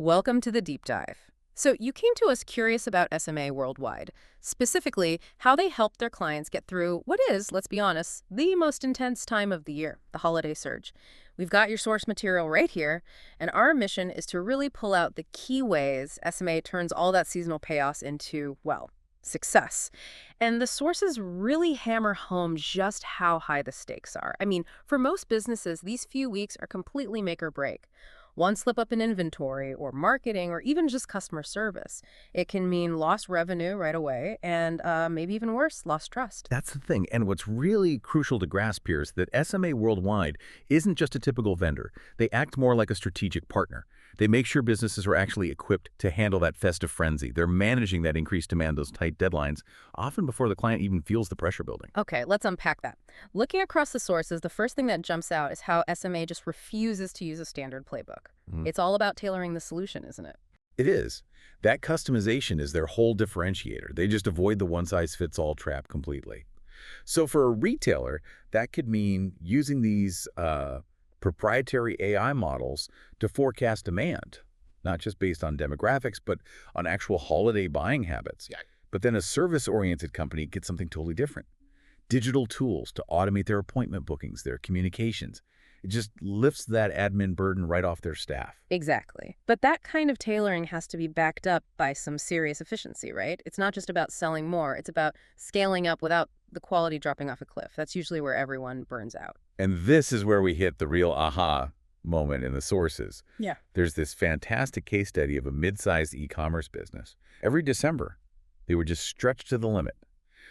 Welcome to the deep dive. So, you came to us curious about SMA Worldwide, specifically how they help their clients get through what is, let's be honest, the most intense time of the year, the holiday surge. We've got your source material right here, and our mission is to really pull out the key ways SMA turns all that seasonal chaos into, well, success. And the sources really hammer home just how high the stakes are. I mean, for most businesses, these few weeks are completely make or break. One slip up in inventory or marketing or even just customer service, it can mean lost revenue right away and maybe even worse, lost trust. That's the thing. And what's really crucial to grasp here is that SMA Worldwide isn't just a typical vendor. They act more like a strategic partner. They make sure businesses are actually equipped to handle that festive frenzy. They're managing that increased demand, those tight deadlines, often before the client even feels the pressure building. Okay, let's unpack that. Looking across the sources, the first thing that jumps out is how SMA just refuses to use a standard playbook. Mhm. It's all about tailoring the solution, isn't it? It is. That customization is their whole differentiator. They just avoid the one-size-fits-all trap completely. So for a retailer, that could mean using these proprietary AI models to forecast demand, not just based on demographics, but on actual holiday buying habits. Yeah. But then a service-oriented company gets something totally different. Digital tools to automate their appointment bookings, their communications. It just lifts that admin burden right off their staff. Exactly. But that kind of tailoring has to be backed up by some serious efficiency, right? It's not just about selling more, it's about scaling up without the quality dropping off a cliff. That's usually where everyone burns out. And this is where we hit the real aha moment in the sources. Yeah. There's this fantastic case study of a mid-sized e-commerce business. Every December, they were just stretched to the limit.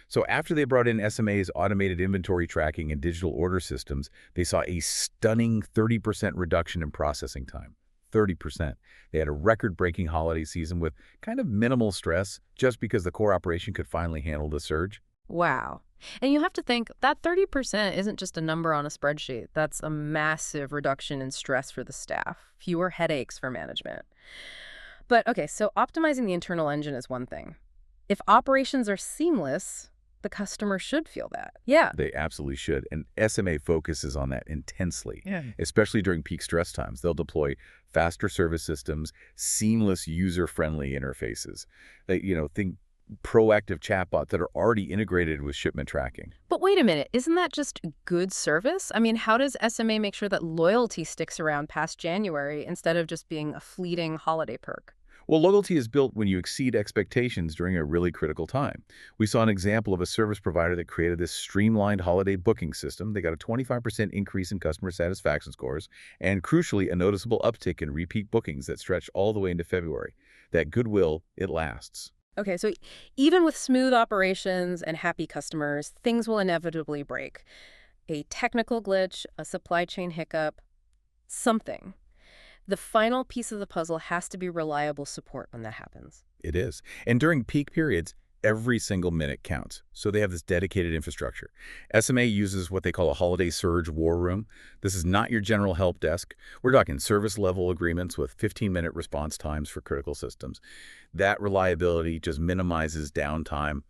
So after they brought in SMA's automated inventory tracking and digital order systems, they saw a stunning 30% reduction in processing time. 30%. They had a record-breaking holiday season with kind of minimal stress just because the core operation could finally handle the surge. Wow. And you have to think that 30% isn't just a number on a spreadsheet. That's a massive reduction in stress for the staff, fewer headaches for management. But okay, so optimizing the internal engine is one thing. If operations are seamless, the customer should feel that. Yeah. They absolutely should, and SMA focuses on that intensely, Yeah. especially during peak stress times. They'll deploy faster service systems, seamless user-friendly interfaces. Think proactive chatbots that are already integrated with shipment tracking. But wait a minute, isn't that just good service? I mean, how does SMA make sure that loyalty sticks around past January instead of just being a fleeting holiday perk? Well, loyalty is built when you exceed expectations during a really critical time. We saw an example of a service provider that created this streamlined holiday booking system. They got a 25% increase in customer satisfaction scores, and crucially, a noticeable uptick in repeat bookings that stretched all the way into February. That goodwill, it lasts. Okay, so even with smooth operations and happy customers, things will inevitably break. A technical glitch, a supply chain hiccup, something. The final piece of the puzzle has to be reliable support when that happens. It is. And during peak periods, every single minute counts. So they have this dedicated infrastructure. SMA uses what they call a holiday surge war room. This is not your general help desk. We're talking service level agreements with 15-minute response times for critical systems. That reliability just minimizes downtime.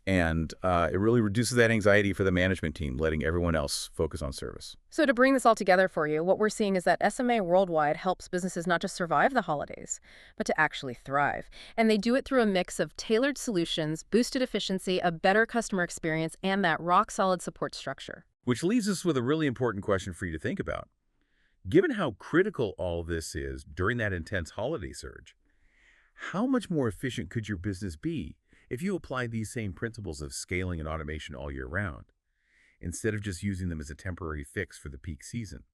And it really reduces that anxiety for the management team, letting everyone else focus on service. So to bring this all together for you, what we're seeing is that SMA Worldwide helps businesses not just survive the holidays, but to actually thrive. And they do it through a mix of tailored solutions, boosted efficiency, a better customer experience, and that rock-solid support structure. Which leaves us with a really important question for you to think about. Given how critical all this is during that intense holiday surge, how much more efficient could your business be if you apply these same principles of scaling and automation all year round, instead of just using them as a temporary fix for the peak season?